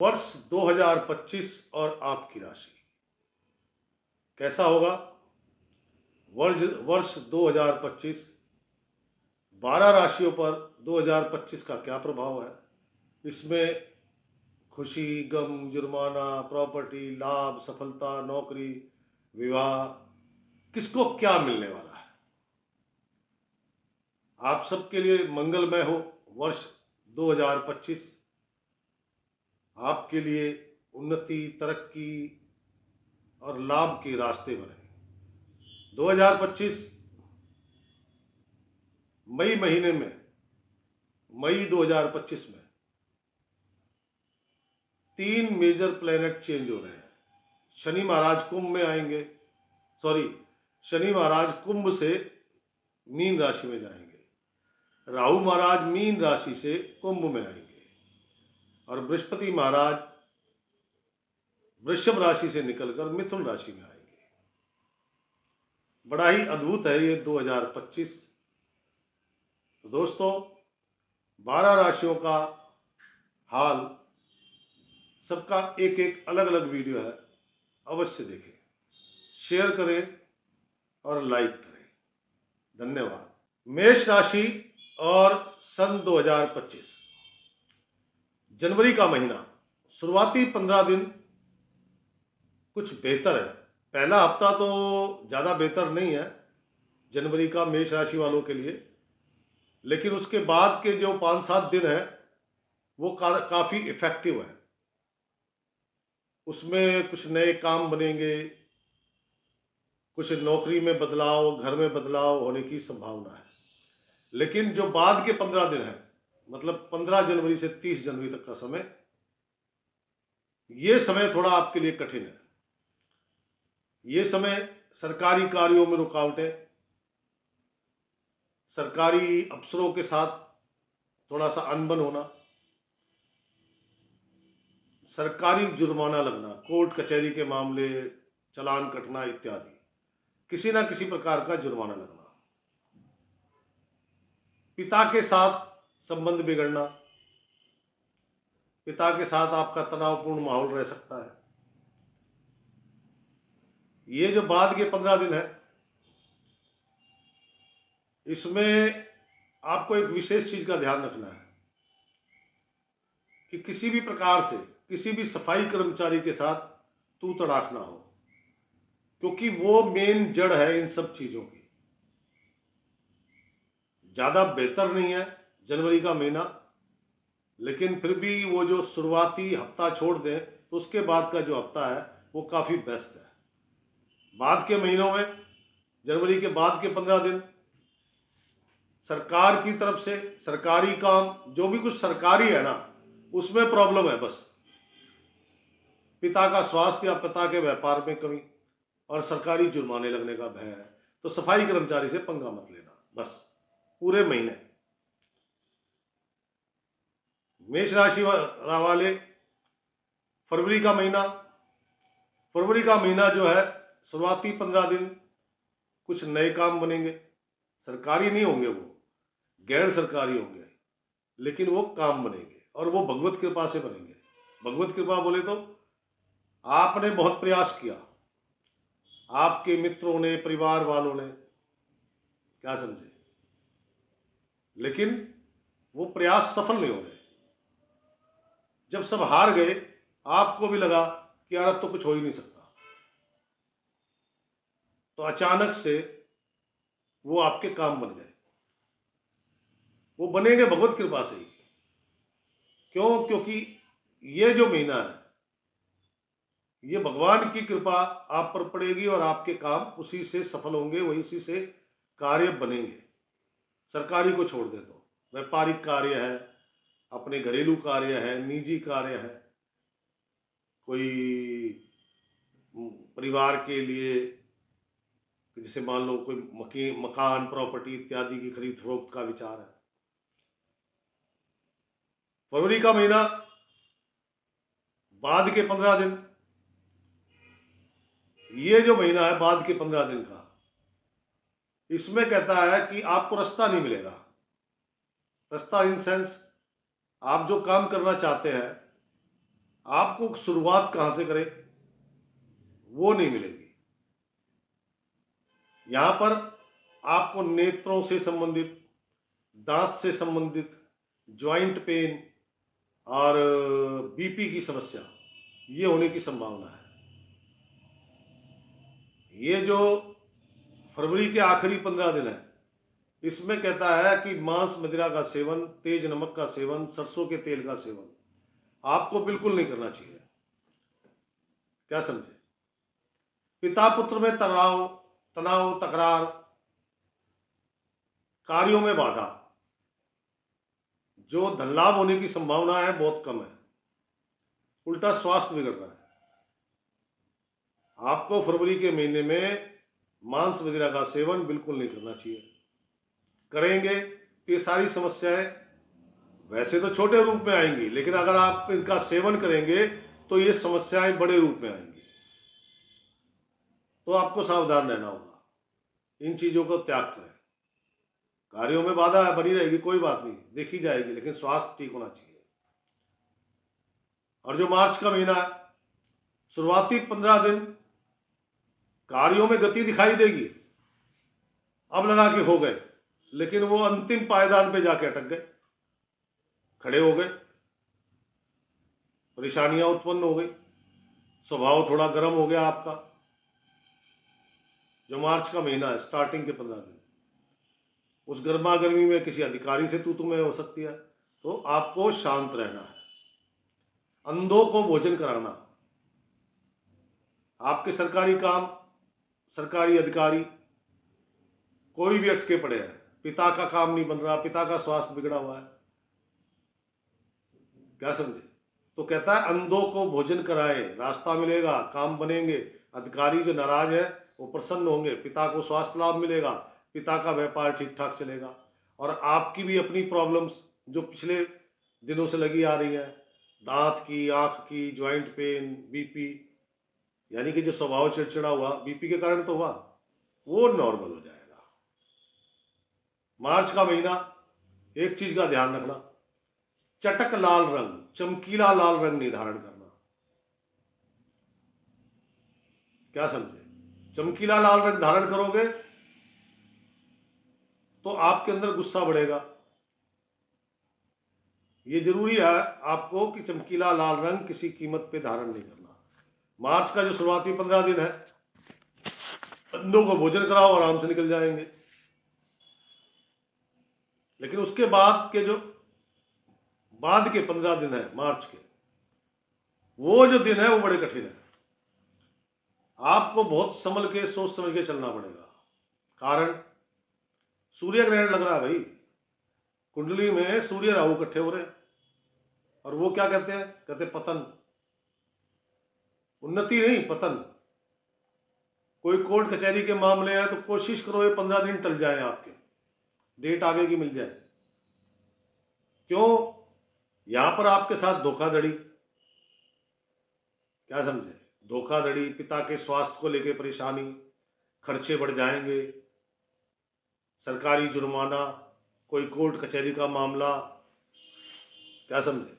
वर्ष 2025 और आपकी राशि कैसा होगा? वर्ष 2025 12 राशियों पर 2025 का क्या प्रभाव है? इसमें खुशी, गम, जुर्माना, प्रॉपर्टी, लाभ, सफलता, नौकरी, विवाह, किसको क्या मिलने वाला है? आप सबके लिए मंगलमय हो वर्ष 2025। आपके लिए उन्नति, तरक्की और लाभ के रास्ते बने। 2025 मई महीने में, मई 2025 में 3 मेजर प्लेनेट चेंज हो रहे हैं। शनि महाराज कुंभ में आएंगे, शनि महाराज कुंभ से मीन राशि में जाएंगे। राहु महाराज मीन राशि से कुंभ में आएंगे और बृहस्पति महाराज वृषभ राशि से निकलकर मिथुन राशि में आएंगे। बड़ा ही अद्भुत है ये 2025। तो दोस्तों, 12 राशियों का हाल, सबका एक एक अलग अलग वीडियो है, अवश्य देखें, शेयर करें और लाइक करें। धन्यवाद। मेष राशि और सन 2025 जनवरी का महीना, शुरुआती 15 दिन कुछ बेहतर है। पहला हफ्ता तो ज़्यादा बेहतर नहीं है जनवरी का मेष राशि वालों के लिए, लेकिन उसके बाद के जो 5-7 दिन है वो काफ़ी इफेक्टिव है। उसमें कुछ नए काम बनेंगे, कुछ नौकरी में बदलाव, घर में बदलाव होने की संभावना है। लेकिन जो बाद के 15 दिन है, मतलब 15 जनवरी से 30 जनवरी तक का समय, ये समय थोड़ा आपके लिए कठिन है। ये समय सरकारी कार्यों में रुकावटें, सरकारी अफसरों के साथ थोड़ा सा अनबन होना, सरकारी जुर्माना लगना, कोर्ट कचहरी के मामले, चालान कटना इत्यादि, किसी ना किसी प्रकार का जुर्माना लगना, पिता के साथ संबंध बिगड़ना, पिता के साथ आपका तनावपूर्ण माहौल रह सकता है। ये जो बाद के 15 दिन है, इसमें आपको एक विशेष चीज का ध्यान रखना है कि किसी भी प्रकार से किसी भी सफाई कर्मचारी के साथ तू तड़ाक ना हो, क्योंकि वो मेन जड़ है इन सब चीजों की। ज्यादा बेहतर नहीं है जनवरी का महीना, लेकिन फिर भी वो जो शुरुआती हफ्ता छोड़ दें तो उसके बाद का जो हफ्ता है वो काफी बेस्ट है। बाद के महीनों में, जनवरी के बाद के 15 दिन सरकार की तरफ से सरकारी काम, जो भी कुछ सरकारी है ना, उसमें प्रॉब्लम है। बस पिता का स्वास्थ्य या पिता के व्यापार में कमी और सरकारी जुर्माने लगने का भय है, तो सफाई कर्मचारी से पंगा मत लेना बस पूरे महीने। मेष राशि वाले, फरवरी का महीना जो है, शुरुआती 15 दिन कुछ नए काम बनेंगे। सरकारी नहीं होंगे, वो गैर सरकारी होंगे, लेकिन वो काम बनेंगे और वो भगवत कृपा से बनेंगे। भगवत कृपा बोले तो आपने बहुत प्रयास किया, आपके मित्रों ने, परिवार वालों ने, क्या समझे, लेकिन वो प्रयास सफल नहीं हो रहे। जब सब हार गए, आपको भी लगा कि यार अब तो कुछ हो ही नहीं सकता, तो अचानक से वो आपके काम बन गए। वो बनेंगे भगवत कृपा से ही। क्यों? क्योंकि ये जो महीना है, ये भगवान की कृपा आप पर पड़ेगी और आपके काम उसी से सफल होंगे, वही उसी से कार्य बनेंगे। सरकारी को छोड़ दे तो व्यापारिक कार्य है, अपने घरेलू कार्य है, निजी कार्य है, कोई परिवार के लिए, जैसे मान लो कोई मकान, प्रॉपर्टी इत्यादि की खरीद फरोख्त का विचार है। फरवरी का महीना, बाद के 15 दिन, ये जो महीना है बाद के 15 दिन का, इसमें कहता है कि आपको रास्ता नहीं मिलेगा। रास्ता इन सेंस, आप जो काम करना चाहते हैं, आपको शुरुआत कहां से करें वो नहीं मिलेगी। यहां पर आपको नेत्रों से संबंधित, दांत से संबंधित, ज्वाइंट पेन और बीपी की समस्या ये होने की संभावना है। ये जो फरवरी के आखिरी 15 दिन है, इसमें कहता है कि मांस मदिरा का सेवन, तेज नमक का सेवन, सरसों के तेल का सेवन आपको बिल्कुल नहीं करना चाहिए। क्या समझे? पिता पुत्र में तनाव, तकरार, कार्यों में बाधा, जो धन लाभ होने की संभावना है बहुत कम है, उल्टा स्वास्थ्य बिगड़ रहा है। आपको फरवरी के महीने में मांस मदिरा का सेवन बिल्कुल नहीं करना चाहिए। करेंगे तो ये सारी समस्याएं वैसे तो छोटे रूप में आएंगी, लेकिन अगर आप इनका सेवन करेंगे तो ये समस्याएं बड़े रूप में आएंगी। तो आपको सावधान रहना होगा, इन चीजों को त्याग करें। कार्यों में बाधा बनी रहेगी, कोई बात नहीं, देखी जाएगी, लेकिन स्वास्थ्य ठीक होना चाहिए। और जो मार्च का महीना है, शुरुआती 15 दिन कार्यों में गति दिखाई देगी, अब लगा कि हो गए, लेकिन वो अंतिम पायदान पे जाके अटक गए, खड़े हो गए, परेशानियां उत्पन्न हो गई, स्वभाव थोड़ा गर्म हो गया आपका। जो मार्च का महीना है, स्टार्टिंग के 15 दिन, उस गर्मा गर्मी में किसी अधिकारी से तू तुम्हें हो सकती है, तो आपको शांत रहना है। अंधों को भोजन कराना, आपके सरकारी काम, सरकारी अधिकारी कोई भी अटके पड़े हैं, पिता का काम नहीं बन रहा, पिता का स्वास्थ्य बिगड़ा हुआ है, क्या समझे? तो कहता है अंधों को भोजन कराए, रास्ता मिलेगा, काम बनेंगे, अधिकारी जो नाराज है वो प्रसन्न होंगे, पिता को स्वास्थ्य लाभ मिलेगा, पिता का व्यापार ठीक ठाक चलेगा, और आपकी भी अपनी प्रॉब्लम्स जो पिछले दिनों से लगी आ रही है, दांत की, आंख की, ज्वाइंट पेन, बीपी, यानी कि जो स्वभाव चिड़चिड़ा हुआ बीपी के कारण तो हुआ, वो नॉर्मल हो जाएगा। मार्च का महीना, एक चीज का ध्यान रखना, चटक लाल रंग, चमकीला लाल रंग नहीं धारण करना। क्या समझे? चमकीला लाल रंग धारण करोगे तो आपके अंदर गुस्सा बढ़ेगा। ये जरूरी है आपको कि चमकीला लाल रंग किसी कीमत पे धारण नहीं करना। मार्च का जो शुरुआती 15 दिन है, अंधों को भोजन कराओ, आराम से निकल जाएंगे। लेकिन उसके बाद के जो बाद के 15 दिन है मार्च के, वो जो दिन है वो बड़े कठिन है। आपको बहुत संभल के, सोच समझ के चलना पड़ेगा। कारण सूर्य ग्रहण लग रहा है भाई, कुंडली में सूर्य राहु इकट्ठे हो रहे हैं, और वो क्या कहते हैं? कहते हैं पतन, उन्नति नहीं, पतन। कोई कोर्ट कचहरी के मामले हैं तो कोशिश करो ये 15 दिन टल जाए, आपके डेट आगे की मिल जाए। क्यों? यहां पर आपके साथ धोखाधड़ी, क्या समझे? धोखाधड़ी, पिता के स्वास्थ्य को लेकर परेशानी, खर्चे बढ़ जाएंगे, सरकारी जुर्माना, कोई कोर्ट कचहरी का मामला, क्या समझे?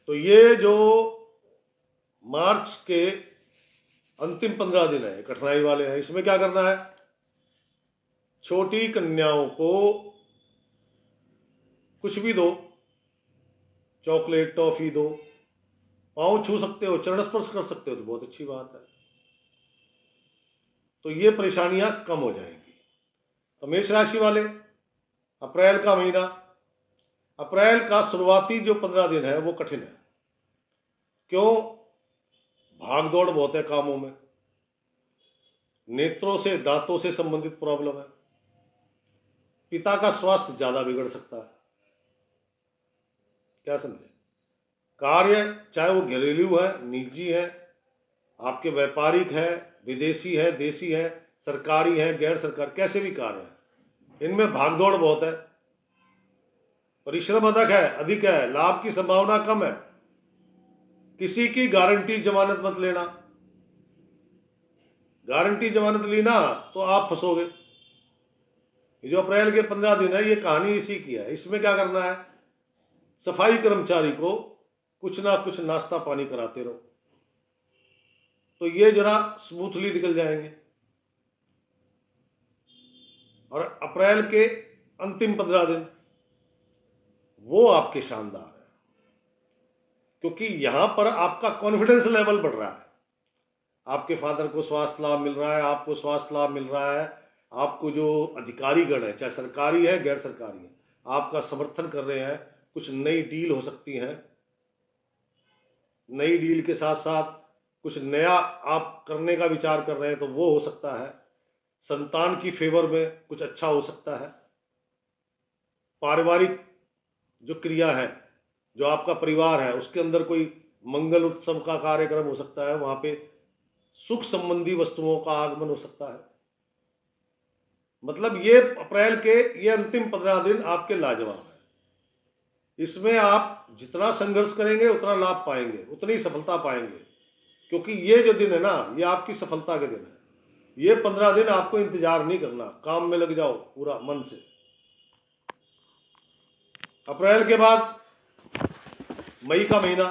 तो ये जो मार्च के अंतिम 15 दिन है, कठिनाई वाले हैं। इसमें क्या करना है? छोटी कन्याओं को कुछ भी दो, चॉकलेट, टॉफी दो, पांव छू सकते हो, चरण स्पर्श कर सकते हो तो बहुत अच्छी बात है, तो ये परेशानियां कम हो जाएंगी। तो मेष राशि वाले, अप्रैल का महीना, अप्रैल का शुरुआती जो 15 दिन है वो कठिन है। क्यों? भाग दौड़ बहुत है कामों में, नेत्रों से, दांतों से संबंधित प्रॉब्लम है, पिता का स्वास्थ्य ज्यादा बिगड़ सकता है, क्या समझे? कार्य चाहे वो घरेलू है, निजी है, आपके व्यापारिक है, विदेशी है, देशी है, सरकारी है, गैर सरकारी, कैसे भी कार्य है, इनमें भागदौड़ बहुत है, परिश्रम अधिक है, लाभ की संभावना कम है। किसी की गारंटी जमानत मत लेना, गारंटी जमानत ली ना तो आप फंसोगे। ये जो अप्रैल के 15 दिन है, ये कहानी इसी की है। इसमें क्या करना है? सफाई कर्मचारी को कुछ ना कुछ नाश्ता पानी कराते रहो, तो ये जरा स्मूथली निकल जाएंगे। और अप्रैल के अंतिम 15 दिन वो आपके शानदार है, क्योंकि यहां पर आपका कॉन्फिडेंस लेवल बढ़ रहा है। आपके फादर को स्वास्थ्य लाभ मिल रहा है, आपको स्वास्थ्य लाभ मिल रहा है, आपको जो अधिकारीगण है, चाहे सरकारी है गैर सरकारी है, आपका समर्थन कर रहे हैं। कुछ नई डील हो सकती है, नई डील के साथ साथ कुछ नया आप करने का विचार कर रहे हैं तो वो हो सकता है। संतान की फेवर में कुछ अच्छा हो सकता है। पारिवारिक जो क्रिया है, जो आपका परिवार है, उसके अंदर कोई मंगल उत्सव का कार्यक्रम हो सकता है, वहां पे सुख संबंधी वस्तुओं का आगमन हो सकता है। मतलब ये अप्रैल के ये अंतिम 15 दिन आपके लाजवाब है। इसमें आप जितना संघर्ष करेंगे उतना लाभ पाएंगे, उतनी सफलता पाएंगे, क्योंकि ये जो दिन है ना, ये आपकी सफलता के दिन है। ये 15 दिन आपको इंतजार नहीं करना, काम में लग जाओ पूरा मन से। अप्रैल के बाद मई का महीना,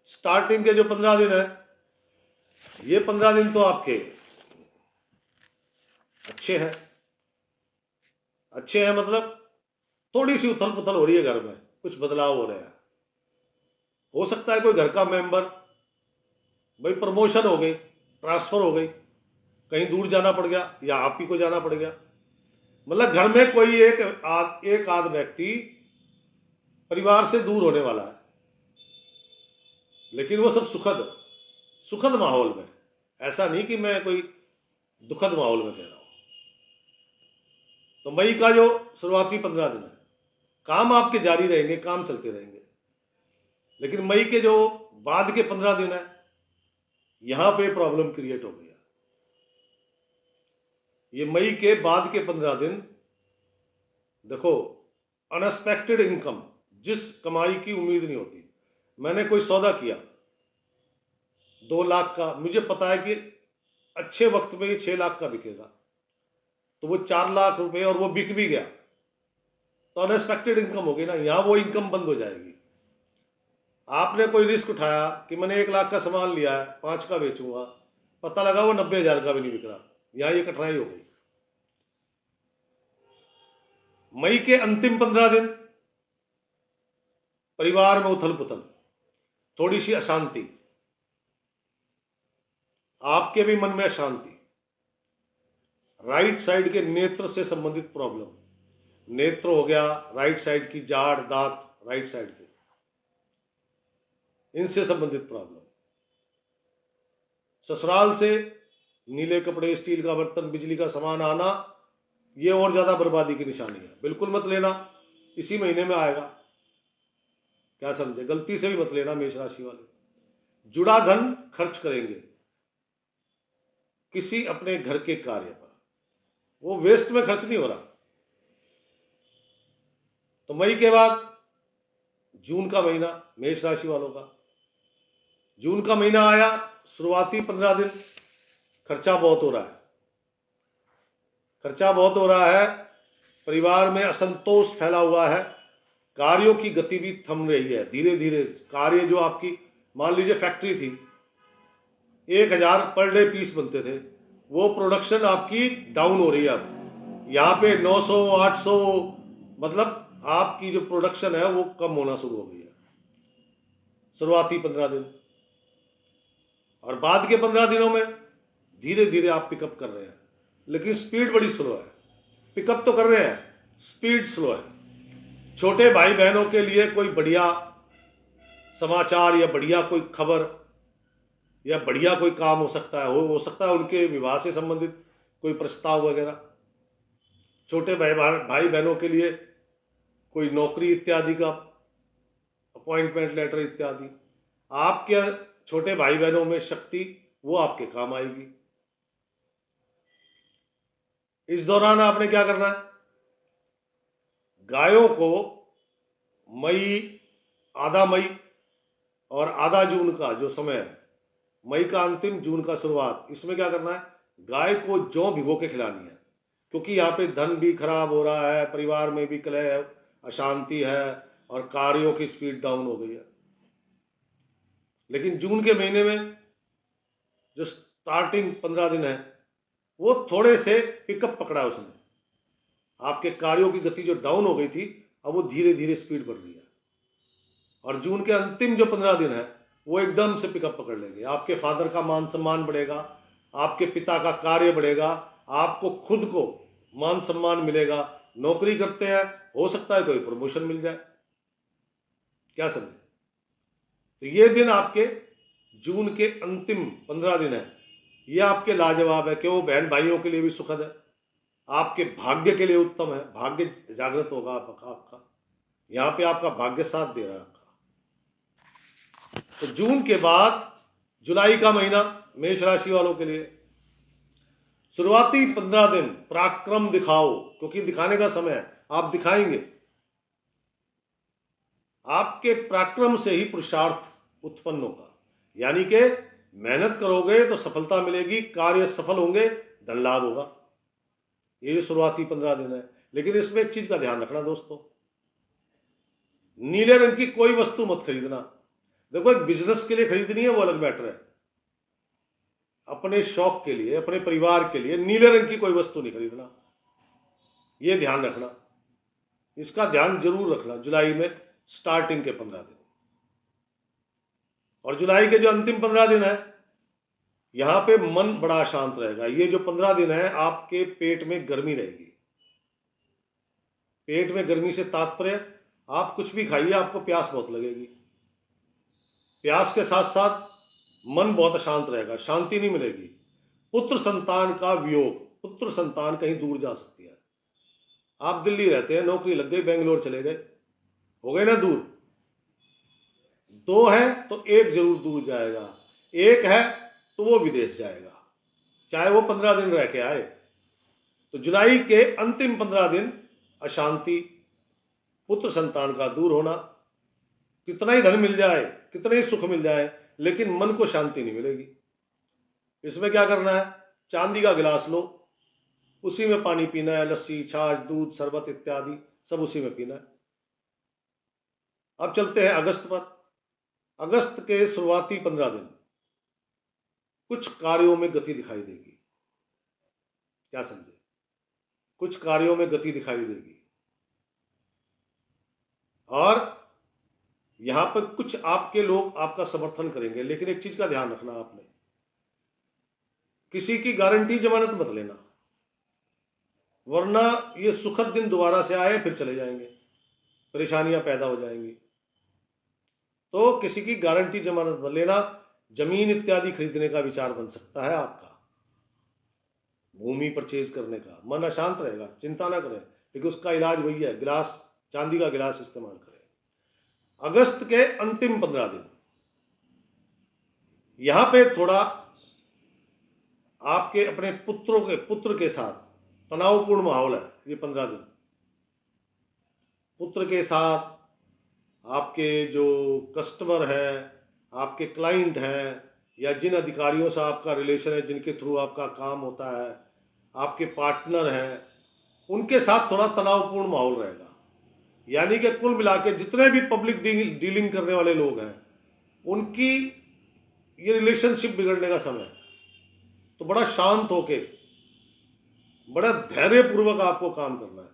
स्टार्टिंग के जो 15 दिन है, ये 15 दिन तो आपके अच्छे हैं। अच्छे हैं मतलब थोड़ी सी उथल पुथल हो रही है, घर में कुछ बदलाव हो रहा है। हो सकता है कोई घर का मेंबर, भाई प्रमोशन हो गई, ट्रांसफर हो गई, कहीं दूर जाना पड़ गया, या आप ही को जाना पड़ गया। मतलब घर में कोई एक आध व्यक्ति परिवार से दूर होने वाला है, लेकिन वो सब सुखद माहौल में। ऐसा नहीं कि मैं कोई दुखद माहौल में कह रहा हूं। तो मई का जो शुरुआती 15 दिन है, काम आपके जारी रहेंगे, काम चलते रहेंगे। लेकिन मई के जो बाद के 15 दिन है, यहां पे प्रॉब्लम क्रिएट हो गई है। ये मई के बाद के 15 दिन देखो, अनएक्सपेक्टेड इनकम, जिस कमाई की उम्मीद नहीं होती। मैंने कोई सौदा किया 2 लाख का, मुझे पता है कि अच्छे वक्त में ये 6 लाख का बिकेगा, तो वो 4 लाख रुपए और वो बिक भी गया, तो अनएक्सपेक्टेड इनकम हो गई ना, यहां वो इनकम बंद हो जाएगी। आपने कोई रिस्क उठाया कि मैंने 1 लाख का सामान लिया है, 5 का बेचूंगा, पता लगा वो 90,000 का भी नहीं बिक रहा, यहां ये कठिनाई हो गई। मई के अंतिम 15 दिन परिवार में उथल पुथल, थोड़ी सी अशांति, आपके भी मन में अशांति, राइट साइड के नेत्र से संबंधित प्रॉब्लम, नेत्र हो गया, राइट साइड की जाड़, दांत राइट साइड के, इनसे संबंधित प्रॉब्लम। ससुराल से नीले कपड़े, स्टील का बर्तन, बिजली का सामान आना, ये और ज्यादा बर्बादी की निशानी है। बिल्कुल मत लेना, इसी महीने में आएगा, क्या समझे, गलती से भी मत लेना मेष राशि वाले। जुड़ा धन खर्च करेंगे किसी अपने घर के कार्य पर, वो वेस्ट में खर्च नहीं हो रहा। तो मई के बाद जून का महीना मेष राशि वालों का, जून का महीना आया, शुरुआती 15 दिन खर्चा बहुत हो रहा है, खर्चा बहुत हो रहा है, परिवार में असंतोष फैला हुआ है, कार्यों की गति भी थम रही है धीरे धीरे। कार्य जो आपकी, मान लीजिए फैक्ट्री थी, 1000 पर डे पीस बनते थे, वो प्रोडक्शन आपकी डाउन हो रही है। अब यहाँ पे 900 800, मतलब आपकी जो प्रोडक्शन है वो कम होना शुरू हो गई है शुरुआती 15 दिन। और बाद के 15 दिनों में धीरे धीरे आप पिकअप कर रहे हैं, लेकिन स्पीड बड़ी स्लो है। पिकअप तो कर रहे हैं, स्पीड स्लो है। छोटे भाई बहनों के लिए कोई बढ़िया समाचार या बढ़िया कोई खबर या बढ़िया कोई काम हो सकता है, हो सकता है उनके विवाह से संबंधित कोई प्रस्ताव वगैरह। छोटे भाई बहनों के लिए कोई नौकरी इत्यादि का अपॉइंटमेंट लेटर इत्यादि। आपके छोटे भाई बहनों में शक्ति, वो आपके काम आएगी। इस दौरान आपने क्या करना है, गायों को आधा मई और आधा जून का जो समय है, मई का अंतिम, जून का शुरुआत, इसमें क्या करना है, गाय को जौ भिगो के खिलानी है। क्योंकि यहाँ पे धन भी खराब हो रहा है, परिवार में भी कलह, अशांति है, और कार्यों की स्पीड डाउन हो गई है। लेकिन जून के महीने में जो स्टार्टिंग 15 दिन है वो थोड़े से पिकअप पकड़ा उसने। आपके कार्यों की गति जो डाउन हो गई थी अब वो धीरे धीरे स्पीड बढ़ रही है। और जून के अंतिम जो 15 दिन है वो एकदम से पिकअप पकड़ लेंगे। आपके फादर का मान सम्मान बढ़ेगा, आपके पिता का कार्य बढ़ेगा, आपको खुद को मान सम्मान मिलेगा। नौकरी करते हैं, हो सकता है कोई प्रमोशन मिल जाए, क्या समझे। तो ये दिन आपके जून के अंतिम 15 दिन है, ये आपके लाजवाब है। क्यों? बहन भाइयों के लिए भी सुखद है, आपके भाग्य के लिए उत्तम है, भाग्य जागृत होगा आपका। यहां पे आपका भाग्य साथ दे रहा है आपका। तो जून के बाद जुलाई का महीना मेष राशि वालों के लिए शुरुआती 15 दिन पराक्रम दिखाओ, क्योंकि दिखाने का समय है, आप दिखाएंगे। आपके पराक्रम से ही पुरुषार्थ उत्पन्न होगा, यानी कि मेहनत करोगे तो सफलता मिलेगी, कार्य सफल होंगे, धन लाभ होगा। ये जो शुरुआती 15 दिन है। लेकिन इसमें एक चीज का ध्यान रखना दोस्तों, नीले रंग की कोई वस्तु मत खरीदना। देखो, एक बिजनेस के लिए खरीदनी है वो अलग मैटर है, अपने शौक के लिए, अपने परिवार के लिए नीले रंग की कोई वस्तु नहीं खरीदना, ये ध्यान रखना। इसका ध्यान जरूर रखना जुलाई में स्टार्टिंग के 15 दिन। और जुलाई के जो अंतिम 15 दिन है यहां पे मन बड़ा शांत रहेगा। ये जो 15 दिन है आपके पेट में गर्मी रहेगी। पेट में गर्मी से तात्पर्य, आप कुछ भी खाइए आपको प्यास बहुत लगेगी, प्यास के साथ साथ मन बहुत शांत रहेगा, शांति नहीं मिलेगी। पुत्र संतान का वियोग, पुत्र संतान कहीं दूर जा सकती है। आप दिल्ली रहते हैं, नौकरी लग गई, बेंगलोर चले गए, हो गए ना दूर। दो है तो एक जरूर दूर जाएगा, एक है तो वो विदेश जाएगा, चाहे वो 15 दिन रह के आए। तो जुलाई के अंतिम 15 दिन अशांति, पुत्र संतान का दूर होना, कितना ही धन मिल जाए, कितना ही सुख मिल जाए, लेकिन मन को शांति नहीं मिलेगी। इसमें क्या करना है? चांदी का गिलास लो, उसी में पानी पीना है, लस्सी, छाछ, दूध, शरबत इत्यादि सब उसी में पीना है। अब चलते हैं अगस्त पर। अगस्त के शुरुआती 15 दिन कुछ कार्यों में गति दिखाई देगी, क्या समझे? कुछ कार्यों में गति दिखाई देगी और यहां पर कुछ आपके लोग आपका समर्थन करेंगे। लेकिन एक चीज का ध्यान रखना, आपने किसी की गारंटी जमानत मत लेना, वरना ये सुखद दिन दोबारा से आए फिर चले जाएंगे, परेशानियां पैदा हो जाएंगी। तो किसी की गारंटी जमानत मत लेना। जमीन इत्यादि खरीदने का विचार बन सकता है आपका, भूमि परचेज करने का। मन अशांत रहेगा, चिंता ना करें, लेकिन उसका इलाज वही है, गिलास, चांदी का गिलास इस्तेमाल करें। अगस्त के अंतिम 15 दिन यहां पे थोड़ा आपके अपने पुत्र के साथ तनावपूर्ण माहौल है। ये 15 दिन पुत्र के साथ, आपके जो कस्टमर है, आपके क्लाइंट हैं, या जिन अधिकारियों से आपका रिलेशन है, जिनके थ्रू आपका काम होता है, आपके पार्टनर हैं, उनके साथ थोड़ा तनावपूर्ण माहौल रहेगा। यानी कि कुल मिला के जितने भी पब्लिक डीलिंग करने वाले लोग हैं उनकी ये रिलेशनशिप बिगड़ने का समय है। तो बड़ा शांत होके, बड़ा धैर्यपूर्वक आपको काम करना है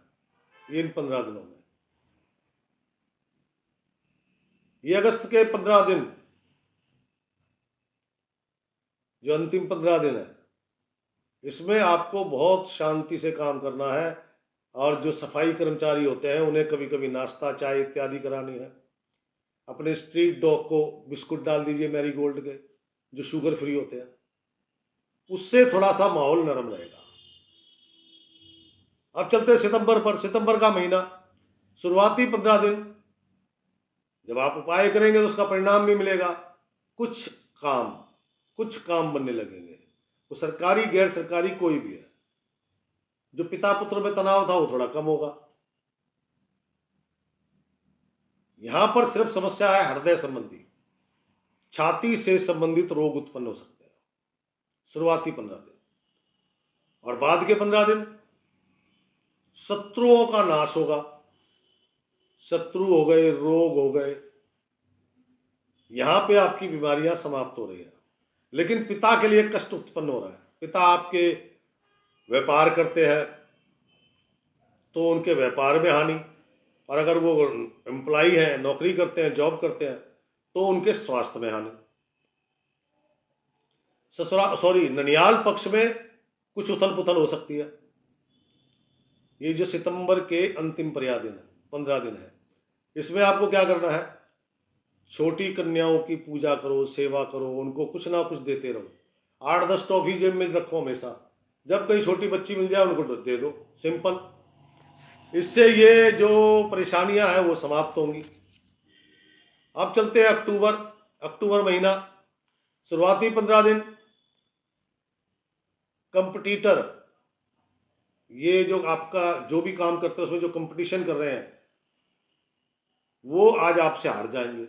ये इन 15 दिनों में। ये अगस्त के 15 दिन, जो अंतिम 15 दिन है, इसमें आपको बहुत शांति से काम करना है। और जो सफाई कर्मचारी होते हैं उन्हें कभी कभी नाश्ता, चाय इत्यादि करानी है। अपने स्ट्रीट डॉग को बिस्कुट डाल दीजिए मैरीगोल्ड के, जो शुगर फ्री होते हैं, उससे थोड़ा सा माहौल नरम रहेगा। अब चलते हैं सितंबर पर। सितंबर का महीना, शुरुआती 15 दिन जब आप उपाय करेंगे तो उसका परिणाम भी मिलेगा। कुछ काम बनने लगेंगे, वो सरकारी गैर सरकारी कोई भी है। जो पिता पुत्र में तनाव था वो थोड़ा कम होगा। यहां पर सिर्फ समस्या है हृदय संबंधी, छाती से संबंधित रोग उत्पन्न हो सकते हैं शुरुआती 15 दिन। और बाद के 15 दिन शत्रुओं का नाश होगा। शत्रु हो गए, रोग हो गए, यहाँ पे आपकी बीमारियां समाप्त हो रही हैं। लेकिन पिता के लिए कष्ट उत्पन्न हो रहा है। पिता आपके व्यापार करते हैं तो उनके व्यापार में हानि, और अगर वो एम्प्लॉई हैं, नौकरी करते हैं, जॉब करते हैं, तो उनके स्वास्थ्य में हानि। ननियाल पक्ष में कुछ उथल पुथल हो सकती है। ये जो सितंबर के अंतिम 15 दिन है, इसमें आपको क्या करना है? छोटी कन्याओं की पूजा करो, सेवा करो, उनको कुछ ना कुछ देते रहो। 8-10 टॉफी जेब में रखो हमेशा। जब कहीं छोटी बच्ची मिल जाए उनको दे दो, सिंपल। इससे ये जो परेशानियां हैं वो समाप्त होंगी। अब चलते हैं अक्टूबर महीना, शुरुआती 15 दिन कंपटीटर, ये जो आपका जो भी काम करते हैं उसमें जो कंपटीशन कर रहे हैं वो आज आपसे हार जाएंगे।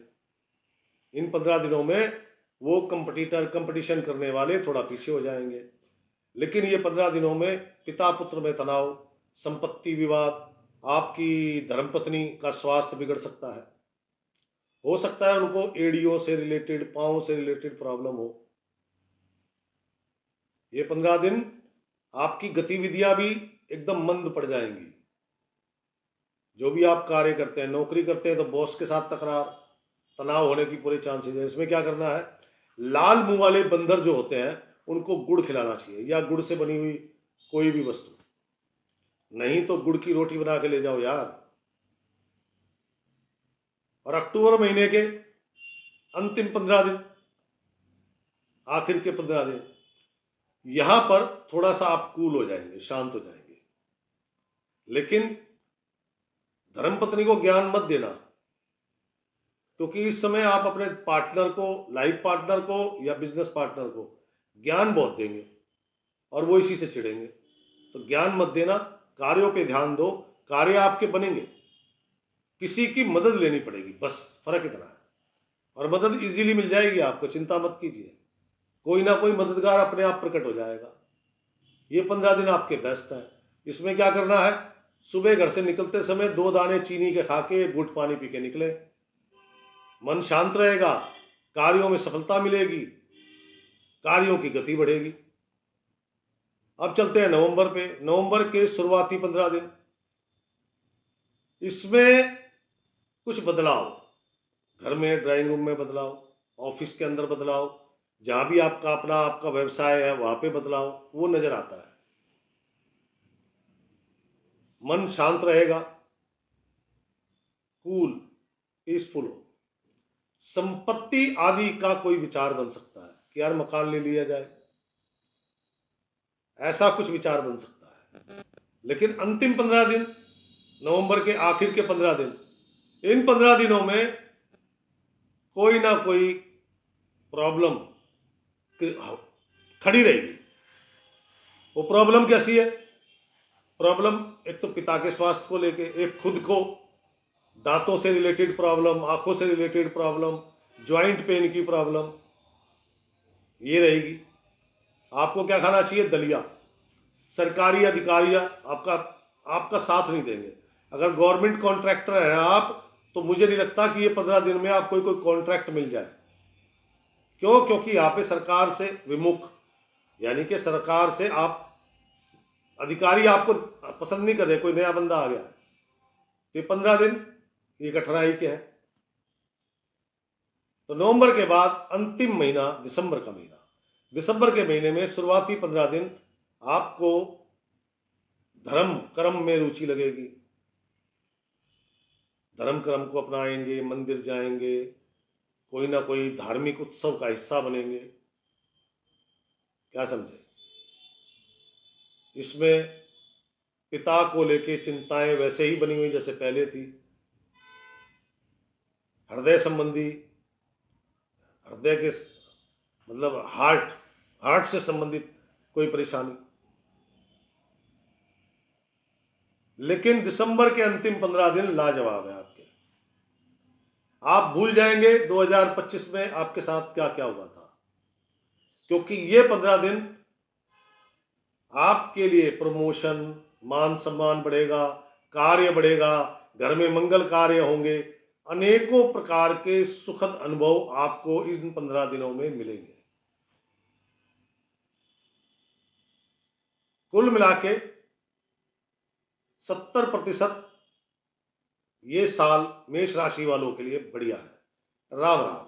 इन 15 दिनों में वो कंपटीशन करने वाले थोड़ा पीछे हो जाएंगे। लेकिन ये 15 दिनों में पिता पुत्र में तनाव, संपत्ति विवाद, आपकी धर्मपत्नी का स्वास्थ्य बिगड़ सकता है। हो सकता है उनको एड़ियों से रिलेटेड, पांव से रिलेटेड प्रॉब्लम हो। ये 15 दिन आपकी गतिविधियां भी एकदम मंद पड़ जाएंगी। जो भी आप कार्य करते हैं, नौकरी करते हैं तो बॉस के साथ तकरार, तनाव होने की पूरे चांसेस है। इसमें क्या करना है? लाल मुंह वाले बंदर जो होते हैं उनको गुड़ खिलाना चाहिए, या गुड़ से बनी हुई कोई भी वस्तु, नहीं तो गुड़ की रोटी बना के ले जाओ यार। और अक्टूबर महीने के अंतिम 15 दिन, आखिर के 15 दिन, यहां पर थोड़ा सा आप कूल हो जाएंगे, शांत हो जाएंगे। लेकिन धर्मपत्नी को ज्ञान मत देना, क्योंकि इस समय आप अपने पार्टनर को, लाइफ पार्टनर को या बिजनेस पार्टनर को ज्ञान बहुत देंगे और वो इसी से चिढ़ेंगे। तो ज्ञान मत देना, कार्यों पे ध्यान दो, कार्य आपके बनेंगे। किसी की मदद लेनी पड़ेगी, बस फर्क इतना है। और मदद इजीली मिल जाएगी आपको, चिंता मत कीजिए। कोई ना कोई मददगार अपने आप प्रकट हो जाएगा। ये 15 दिन आपके बेस्ट हैं। इसमें क्या करना है? सुबह घर से निकलते समय 2 दाने चीनी के खा के, 1 घूंट पानी पी के निकले। मन शांत रहेगा, कार्यों में सफलता मिलेगी, कार्यों की गति बढ़ेगी। अब चलते हैं नवंबर पे। नवंबर के शुरुआती 15 दिन, इसमें कुछ बदलाव, घर में, ड्राइंग रूम में बदलाव, ऑफिस के अंदर बदलाव, जहां भी आपका व्यवसाय है वहां पे बदलाव वो नजर आता है। मन शांत रहेगा, कूल, पीसफुल हो। संपत्ति आदि का कोई विचार बन सकता है कि यार मकान ले लिया जाए, ऐसा कुछ विचार बन सकता है। लेकिन अंतिम 15 दिन, नवंबर के आखिर के 15 दिन, इन 15 दिनों में कोई ना कोई प्रॉब्लम खड़ी रहेगी। वो प्रॉब्लम कैसी है? प्रॉब्लम एक तो पिता के स्वास्थ्य को लेके, एक खुद को, दांतों से रिलेटेड प्रॉब्लम, आंखों से रिलेटेड प्रॉब्लम, ज्वाइंट पेन की प्रॉब्लम, ये रहेगी। आपको क्या खाना चाहिए? दलिया। सरकारी अधिकारी आपका साथ नहीं देंगे। अगर गवर्नमेंट कॉन्ट्रैक्टर है आप, तो मुझे नहीं लगता कि ये 15 दिन में आपको कोई कॉन्ट्रैक्ट मिल जाए। क्यों? क्योंकि यहाँ पे सरकार से विमुख, यानी कि सरकार से आप, अधिकारी आपको पसंद नहीं कर रहे, कोई नया बंदा आ गया है। तो ये 15 दिन ये कठिनाई के हैं। तो नवंबर के बाद अंतिम महीना दिसंबर का महीना, दिसंबर के महीने में शुरुआती 15 दिन आपको धर्म कर्म में रुचि लगेगी। धर्म कर्म को अपनाएंगे, मंदिर जाएंगे, कोई ना कोई धार्मिक उत्सव का हिस्सा बनेंगे। क्या समझे? इसमें पिता को लेके चिंताएं वैसे ही बनी हुई जैसे पहले थी। हृदय संबंधी, हृदय के मतलब हार्ट से संबंधित कोई परेशानी। लेकिन दिसंबर के अंतिम 15 दिन लाजवाब है आपके। आप भूल जाएंगे 2025 में आपके साथ क्या क्या हुआ था, क्योंकि ये 15 दिन आपके लिए प्रमोशन, मान सम्मान बढ़ेगा, कार्य बढ़ेगा, घर में मंगल कार्य होंगे, अनेकों प्रकार के सुखद अनुभव आपको इन 15 दिनों में मिलेंगे। कुल मिला के 70% ये साल मेष राशि वालों के लिए बढ़िया है। राम राम।